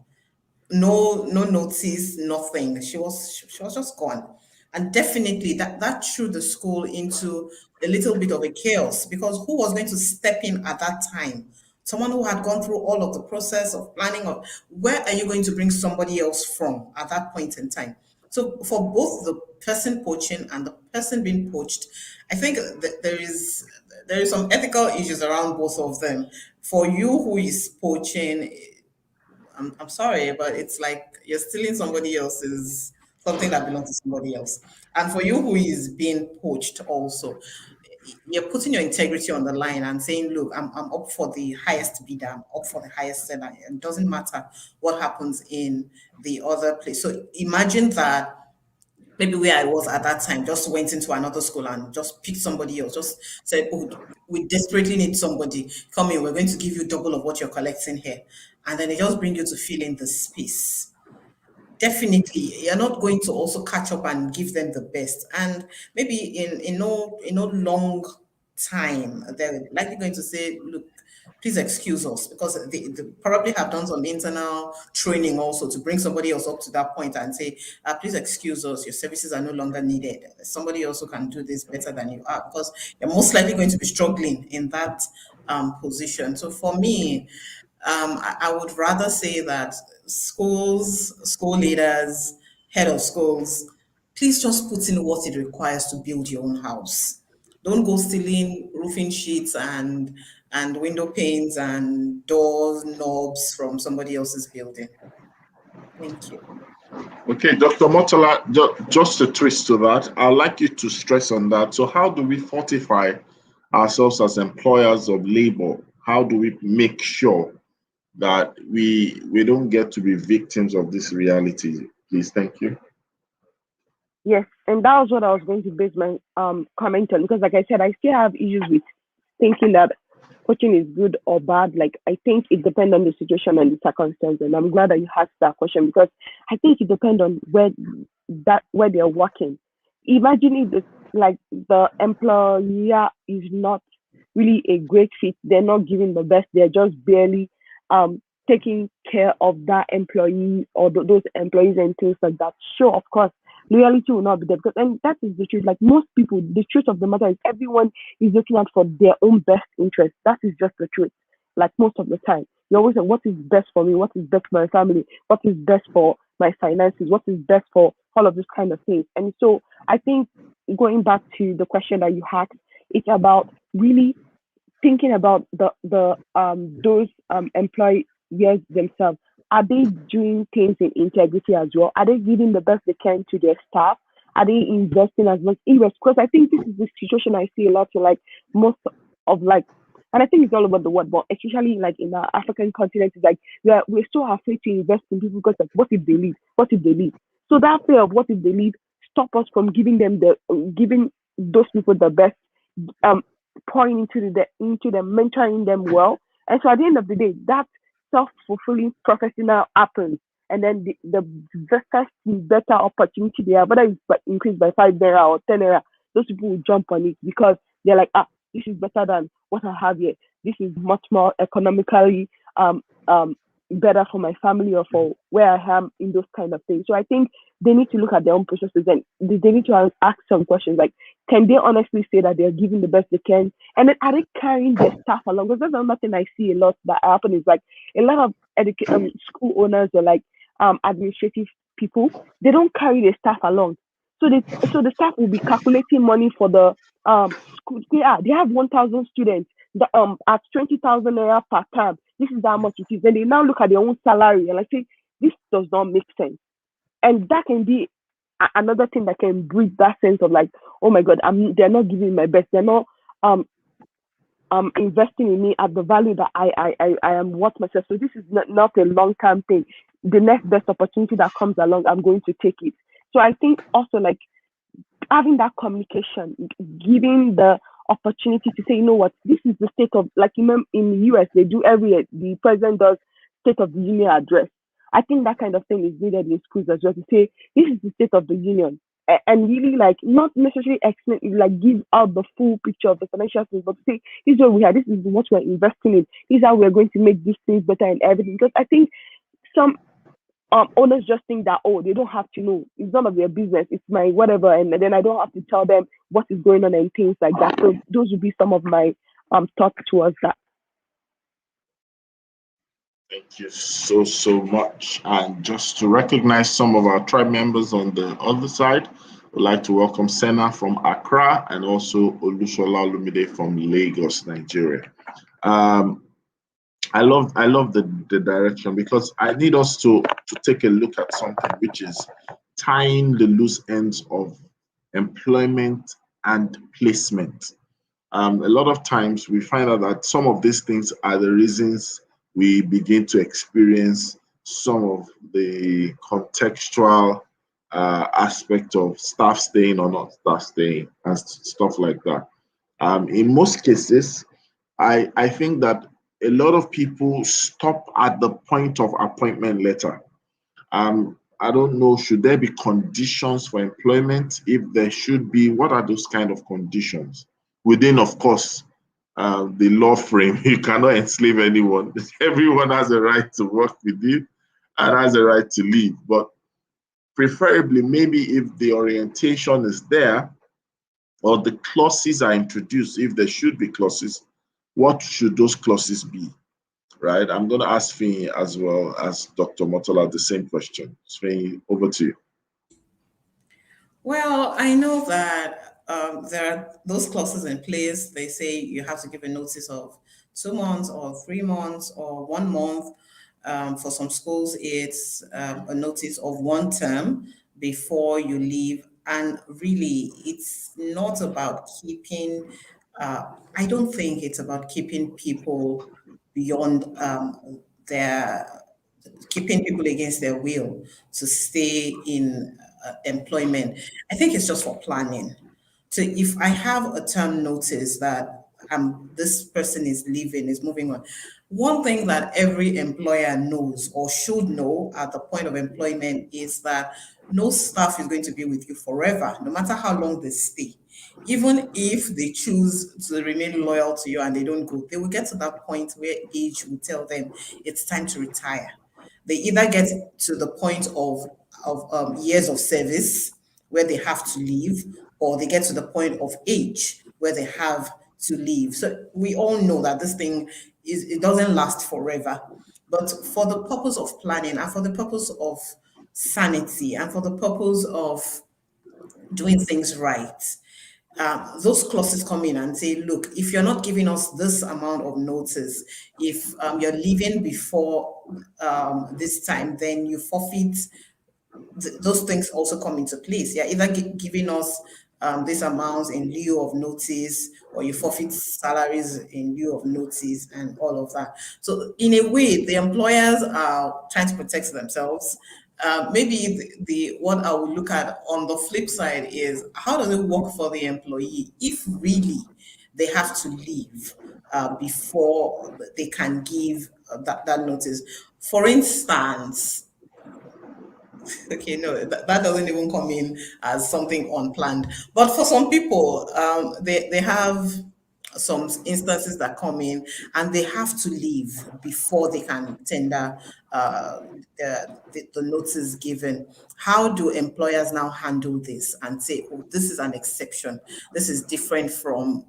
No notice, nothing. She was just gone. And definitely that threw the school into a little bit of a chaos, because who was going to step in at that time? Someone who had gone through all of the process of planning. Of where are you going to bring somebody else from at that point in time? So for both the person poaching and the person being poached, I think that there is some ethical issues around both of them. For you who is poaching, I'm sorry, but it's like you're stealing somebody else's something that belongs to somebody else. And for you who is being poached also, you're putting your integrity on the line and saying, look, I'm up for the highest bidder, I'm up for the highest seller. It doesn't matter what happens in the other place. So imagine that maybe where I was at that time, just went into another school and just picked somebody else, just said, oh, we desperately need somebody. Come in, we're going to give you double of what you're collecting here. And then they just bring you to fill in the space. Definitely, you're not going to also catch up and give them the best. And maybe in no long time, they're likely going to say, look, please excuse us, because they probably have done some internal training also to bring somebody else up to that point and say, please excuse us, your services are no longer needed. Somebody else who can do this better than you are, because you're most likely going to be struggling in that position. So for me, I would rather say that school leaders, head of schools, please just put in what it requires to build your own house. Don't go stealing roofing sheets and window panes and doors knobs from somebody else's building. Thank you. Okay, Dr. Motola, just a twist to that. I'd like you to stress on that. So how do we fortify ourselves as employers of labor? How do we make sure that we don't get to be victims of this reality? Please, thank you. Yes, and that was what I was going to base my comment on, because like I said, I still have issues with thinking that coaching is good or bad. Like I think it depends on the situation and the circumstance. And I'm glad that you asked that question, because I think it depends on where they're working. Imagine if like the employer is not really a great fit, they're not giving the best, they're just barely taking care of that employee or those employees and things like that. Sure, of course, loyalty will not be there, because and that is the truth. Like most people, the truth of the matter is everyone is looking out for their own best interest. That is just the truth. Like most of the time, you always say, what is best for me? What is best for my family? What is best for my finances? What is best for all of these kind of things? And so I think going back to the question that you asked, it's about really thinking about the those employees themselves. Are they doing things in integrity as well? Are they giving the best they can to their staff? Are they investing as much? Because I think this is the situation I see a lot in like most of like, and I think it's all over the world, but especially like in our African continent, it's like we're so afraid to invest in people because like what if they leave? What if they leave? So that fear of what if they leave stop us from giving those people the best, um pouring into them, mentoring them well. And so at the end of the day, that self-fulfilling prophecy now happens. And then the first better opportunity they have, whether it's increased by 5 naira or 10 naira, those people will jump on it because they're like, this is better than what I have here. This is much more economically um um better for my family or for where I am in those kind of things. So I think they need to look at their own processes and they need to ask some questions like, can they honestly say that they're giving the best they can? And then are they carrying their staff along? Because that's another thing I see a lot that happen is like a lot of school owners or like administrative people, they don't carry their staff along. So the staff will be calculating money for the school. Yeah, they have 1,000 students at 20,000 naira per term. This is how much it is. And they now look at their own salary and like say, this does not make sense. And that can be another thing that can breed that sense of like, oh my god, they're not giving me my best. They're not um investing in me at the value that I am worth myself. So this is not a long term thing. The next best opportunity that comes along, I'm going to take it. So I think also like having that communication, giving the opportunity to say, you know what, this is the state of, like in the US, they do every year, the president does State of the Union address. I think that kind of thing is needed in schools as well to say, this is the State of the Union. And really, like, not necessarily explain, like, give out the full picture of the financial things, but to say, this is what we have, this is what we're investing in, this is how we're going to make these things better and everything. Because I think some owners just think that, oh, they don't have to know. It's none of their business. It's my whatever, and then I don't have to tell them what is going on and things like that. So those would be some of my thoughts towards that. Thank you so much. And just to recognize some of our tribe members on the other side, I'd like to welcome Senna from Accra and also Olushola Lumide from Lagos, Nigeria. I love the direction because I need us to take a look at something which is tying the loose ends of employment and placement. A lot of times we find out that some of these things are the reasons we begin to experience some of the contextual aspect of staff staying or not staff staying and stuff like that. In most cases, I think that a lot of people stop at the point of appointment letter. I don't know, should there be conditions for employment? If there should be, what are those kind of conditions? Within, of course, the law frame, you cannot enslave anyone. Everyone has a right to work with you and has a right to leave. But preferably, maybe if the orientation is there or the clauses are introduced, if there should be clauses, what should those clauses be? Right? I'm going to ask Fee as well as Dr. Motola the same question. Fee, over to you. Well, I know that there are those clauses in place. They say you have to give a notice of 2 months or 3 months or 1 month. For some schools, it's a notice of 1 term before you leave. And really, it's not about keeping, I don't think it's about keeping people beyond their keeping people against their will to stay in employment. I think it's just for planning. So if I have a term notice that this person is leaving, is moving on, one thing that every employer knows or should know at the point of employment is that no staff is going to be with you forever, no matter how long they stay. Even if they choose to remain loyal to you and they don't go, they will get to that point where age will tell them it's time to retire. They either get to the point of years of service where they have to leave, or they get to the point of age where they have to leave. So we all know that this thing it doesn't last forever. But for the purpose of planning and for the purpose of sanity and for the purpose of doing things right, those clauses come in and say, look, if you're not giving us this amount of notice, if you're leaving before this time, then you forfeit. Those things also come into place. You're either giving us these amounts in lieu of notice, or you forfeit salaries in lieu of notice, and all of that. So in a way, the employers are trying to protect themselves. Maybe the what I would look at on the flip side is, how does it work for the employee if really they have to leave before they can give that notice? For instance, okay, no, that doesn't even come in as something unplanned. But for some people, they have some instances that come in and they have to leave before they can tender the notice given. How do employers now handle this and say, oh, this is an exception? This is different from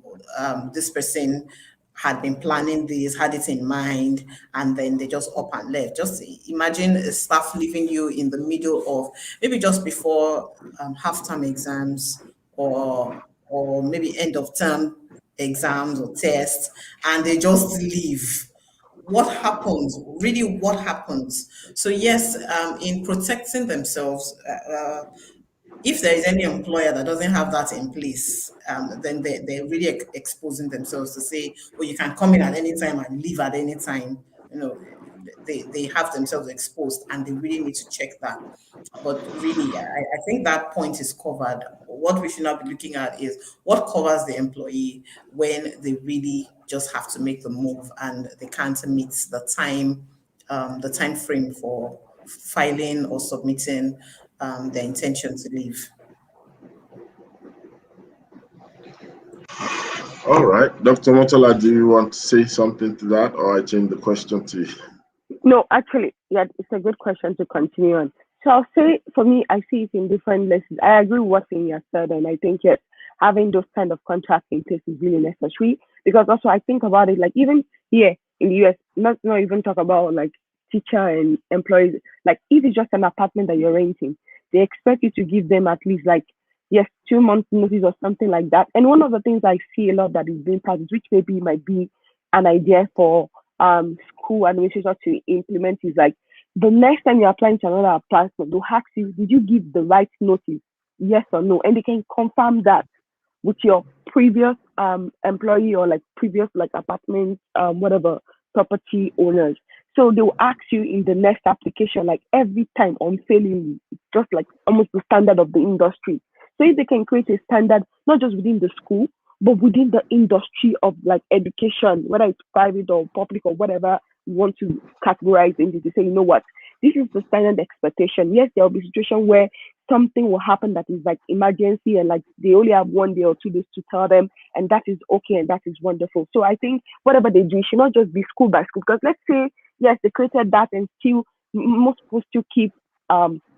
this person had been planning this, had it in mind, and then they just up and left. Just imagine a staff leaving you in the middle of, maybe just before half-term exams, or maybe end of term exams or tests, and they just leave. What happens? Really, what happens? So yes, in protecting themselves, if there is any employer that doesn't have that in place, then they're really exposing themselves to say, well, you can come in at any time and leave at any time. You know, they have themselves exposed, and they really need to check that. But really, I think that point is covered. What we should now be looking at is what covers the employee when they really just have to make the move and they can't meet the time frame for filing or submitting their intention to leave. All right, Dr. Motola, do you want to say something to that, or I change the question to you? No, actually, yeah, it's a good question to continue on. So I'll say, for me, I see it in different lessons. I agree with what you said, and I think yes, having those kind of contracts in place is really necessary, because also I think about it like even here in the US, not even talk about like teacher and employees. Like if it's just an apartment that you're renting, they expect you to give them at least like yes 2 months notice or something like that. And one of the things I see a lot that is being practiced, which maybe might be an idea for school administrators to implement, is like the next time you're applying to another apartment, they'll ask you, did you give the right notice? Yes or no? And they can confirm that with your previous employee or like previous like apartment whatever property owners. So they will ask you in the next application like every time unfailingly. It's just like almost the standard of the industry. So if they can create a standard not just within the school but within the industry of like education, whether it's private or public or whatever you want to categorize into, to say, you know what, this is the standard expectation. Yes, there will be a situation where something will happen that is like emergency and like they only have 1 day or 2 days to tell them, and that is okay and that is wonderful. So I think whatever they do, it should not just be school by school, because let's say yes, they created that and still most people still keep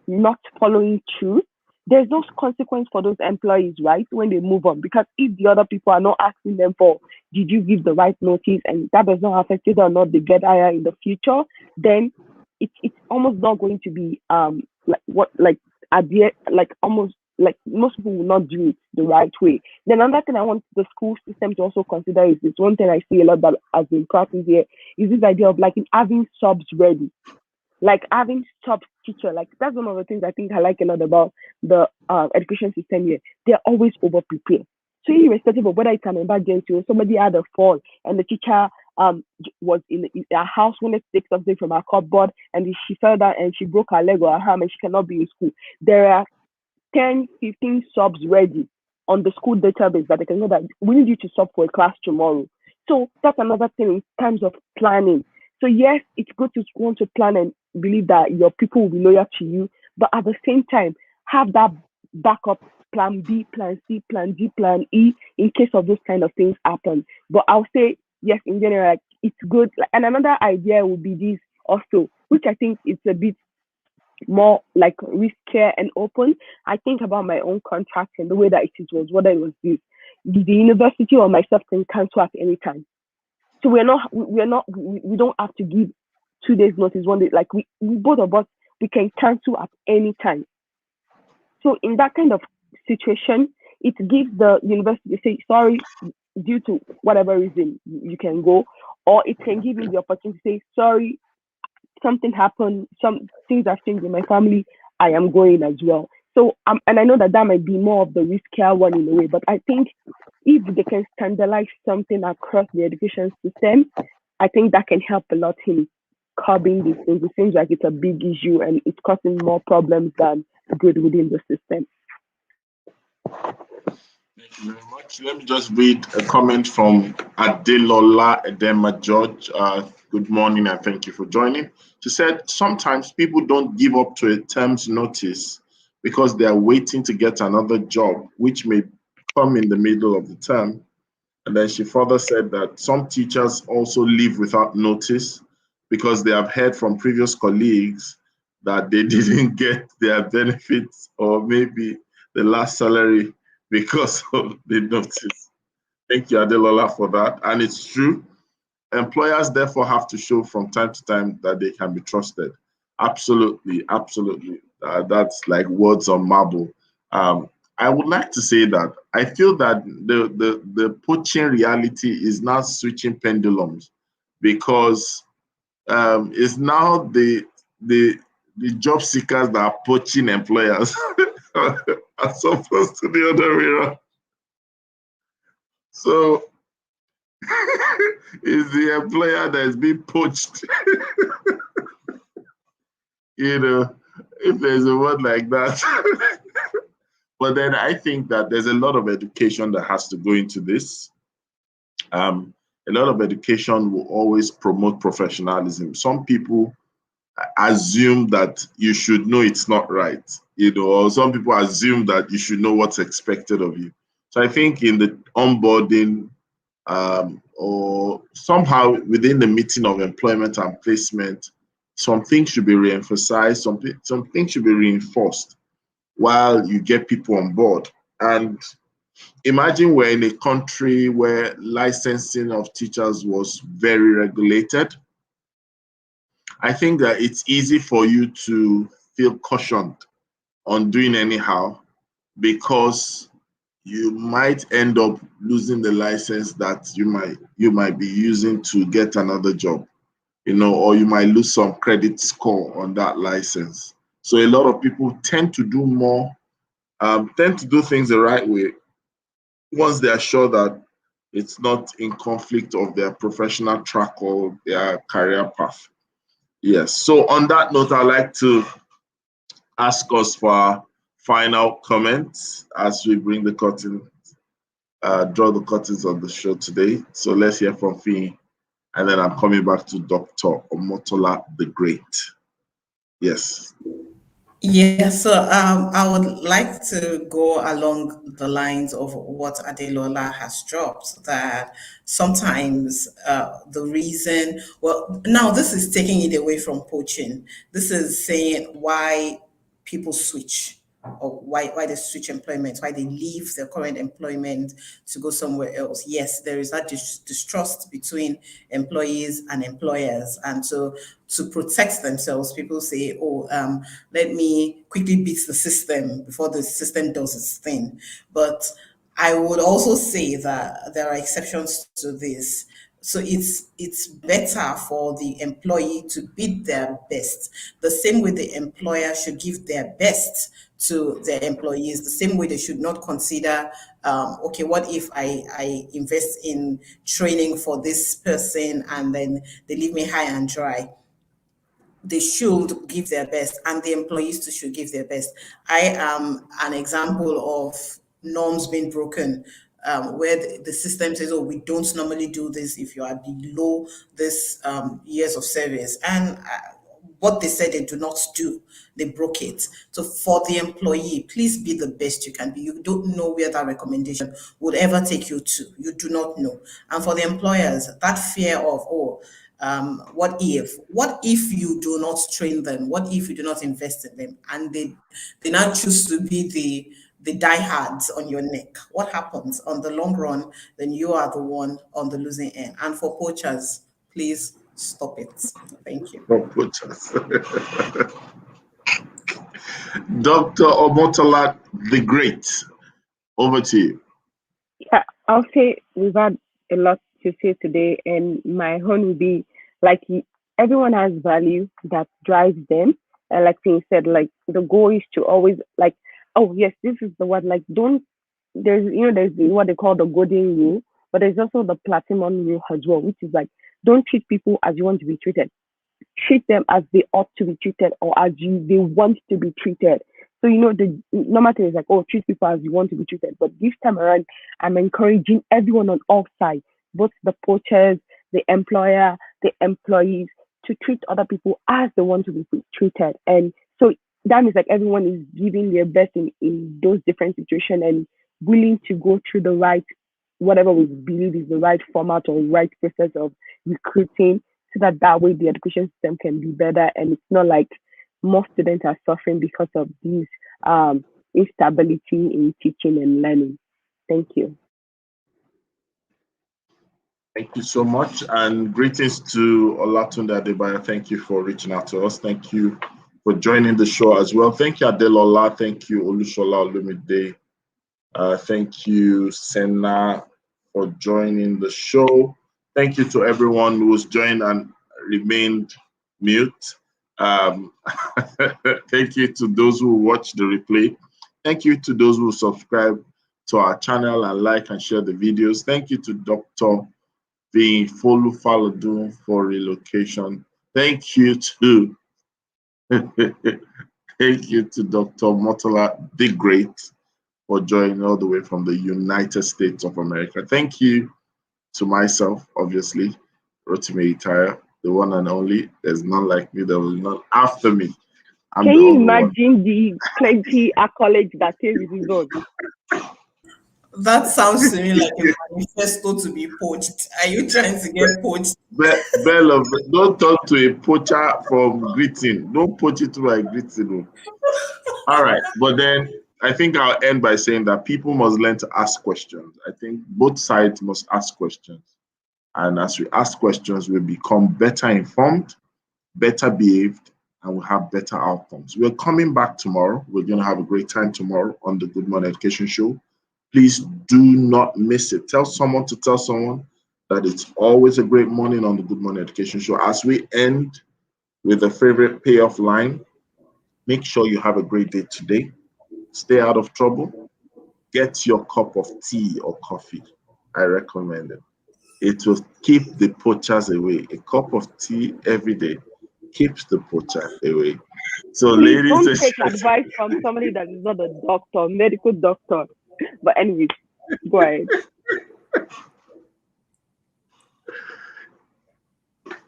not following through. There's no consequence for those employees, right? When they move on, because if the other people are not asking them for, did you give the right notice, and that does not affect whether or not they get higher in the future, then it's almost not going to be like what like at the like almost like most people will not do it the right way. Then another thing I want the school system to also consider is this one thing I see a lot that has been practiced here is this idea of like having subs ready, like having top teacher. Like that's one of the things I think I like a lot about the education system here. They're always over prepared. So irrespective of whether it's an emergency or somebody had a fall and the teacher was in her house, wanted to take something from her cupboard and she fell down and she broke her leg or her arm and she cannot be in school. There are 10, 15 subs ready on the school database that they can know that we need you to sub for a class tomorrow. So that's another thing in terms of planning. So yes, it's good to want to plan and believe that your people will be loyal to you, but at the same time, have that backup plan B, plan C, plan D, plan E in case of those kind of things happen. But I'll say yes, in general, like, it's good. Like, and another idea would be this also, which I think it's a bit more like riskier and open. I think about my own contract and the way that it was, whether it was this, the university or myself can cancel at any time. So we don't have to give 2 days notice, 1 day. Like we both of us, we can cancel at any time. So in that kind of situation, it gives the university to say, sorry, due to whatever reason, you can go. Or it can give you the opportunity to say, sorry, something happened, some things have changed in my family, I am going as well. So, and I know that that might be more of the riskier one in a way, but I think if they can standardize something across the education system, I think that can help a lot in curbing these things. It seems like it's a big issue and it's causing more problems than good within the system. Thank you very much. Let me just read a comment from Adelola Edema George. Good morning and thank you for joining. She said, sometimes people don't give up to a term's notice because they are waiting to get another job, which may come in the middle of the term. And then she further said that some teachers also leave without notice because they have heard from previous colleagues that they didn't get their benefits or maybe the last salary because of the notice. Thank you, Adelola, for that. And it's true. Employers therefore have to show from time to time that they can be trusted. Absolutely, absolutely. That's like words on marble. I would like to say that I feel that the poaching reality is now switching pendulums because it's now the job seekers that are poaching employers as opposed to the other way around. So it's the employer that is being poached. You know, if there's a word like that. But then I think that there's a lot of education that has to go into this. A lot of education will always promote professionalism. Some people assume that you should know it's not right, or some people assume that you should know what's expected of you. So I think in the onboarding or somehow within the meeting of employment and placement, some things should be re-emphasized, some things should be reinforced while you get people on board. And imagine we're in a country where licensing of teachers was very regulated. I think that it's easy for you to feel cautioned on doing anyhow because you might end up losing the license that you might be using to get another job, or you might lose some credit score on that license. So a lot of people tend to do things the right way once they are sure that it's not in conflict of their professional track or their career path. Yes. So on that note, I'd like to ask us for our final comments as we bring the curtain, draw the curtains on the show today. So let's hear from Fee, and then I'm coming back to Dr. Omotola the Great. Yes. Yeah, so I would like to go along the lines of what Adelola has dropped, that sometimes the reason, well, now this is taking it away from poaching. This is saying why people switch or why they switch employment, why they leave their current employment to go somewhere else. Yes, there is that distrust between employees and employers. And so to protect themselves, people say, let me quickly beat the system before the system does its thing. But I would also say that there are exceptions to this. So it's better for the employee to bid their best. The same way the employer should give their best to their employees, the same way they should not consider, okay, what if I invest in training for this person and then they leave me high and dry? They should give their best, and the employees too should give their best. I am an example of norms being broken, where the system says, oh, we don't normally do this if you are below this years of service. And what they said they do not do, they broke it. So for the employee, please be the best you can be. You don't know where that recommendation would ever take you to. You do not know. And for the employers, that fear of, what if you do not train them? What if you do not invest in them? And they now choose to be the diehards on your neck. What happens on the long run? Then you are the one on the losing end. And for poachers, please stop it. Thank you. For poachers. Dr. Omotola the Great, Over to you. Yeah, I'll say we've had a lot to say today, and my own would be like everyone has value that drives them. And like you said, like the goal is to always like, oh yes, this is the word. Like don't there's what they call the golden rule, but there's also the platinum rule as well, which is like don't treat people as you want to be treated, treat them as they ought to be treated or as they want to be treated. So the normal thing is like, oh, treat people as you want to be treated. But this time around, I'm encouraging everyone on all sides, both the poachers, the employer, the employees, to treat other people as they want to be treated. And so that means like everyone is giving their best in those different situations and willing to go through the right, whatever we believe is the right format or right process of recruiting, so that way the education system can be better and it's not like more students are suffering because of these instability in teaching and learning. Thank you. Thank you so much, and greetings to Olatunde Adebayo. Thank you for reaching out to us. Thank you for joining the show as well. Thank you, Adelola. Thank you, Olushola Olumide. Thank you, Senna, for joining the show. Thank you to everyone who's joined and remained mute. Thank you to those who watch the replay. Thank you to those who subscribe to our channel and like and share the videos. Thank you to Dr. V. Folu Falodun for relocation. Thank you to thank you to Dr. Motola the Great for joining all the way from the United States of America. Thank you to myself, obviously, Rotimi Itaya, the one and only. There's none like me. There was none after me. Can you imagine the plenty accolades that came with result? That sounds to me like a manifesto to be poached. Are you trying to get poached? Bella, don't talk to a poacher from greeting. Don't poach it to my greeting. All right, but then I think I'll end by saying that people must learn to ask questions. I think both sides must ask questions. And as we ask questions, we become better informed, better behaved, and we'll have better outcomes. We're coming back tomorrow. We're going to have a great time tomorrow on the Good Morning Education Show. Please do not miss it. Tell someone to tell someone that it's always a great morning on the Good Morning Education Show. As we end with a favorite payoff line, make sure you have a great day today. Stay out of trouble. Get your cup of tea or coffee. I recommend it. It will keep the poachers away. A cup of tea every day keeps the poacher away. So, Please ladies don't and take gentlemen, advice from somebody that is not a doctor, medical doctor. But anyways, go ahead.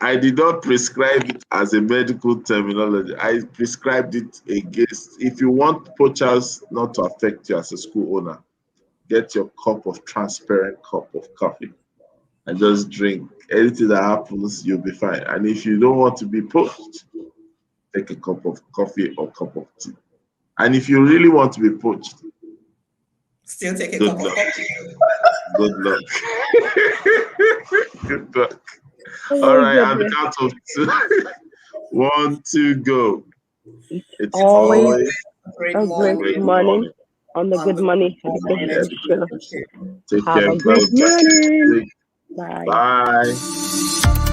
I did not prescribe it as a medical terminology. I prescribed it against, if you want poachers not to affect you as a school owner, get your cup of transparent cup of coffee and just drink. Anything that happens, you'll be fine. And if you don't want to be poached, take a cup of coffee or cup of tea. And if you really want to be poached, still take a cup of coffee. Good luck. Good luck. All right, at the count of 2, 1, 2, go. It's always a great Great morning on the Good Morning Education Show. Take Have care. a great morning. Bye. Bye.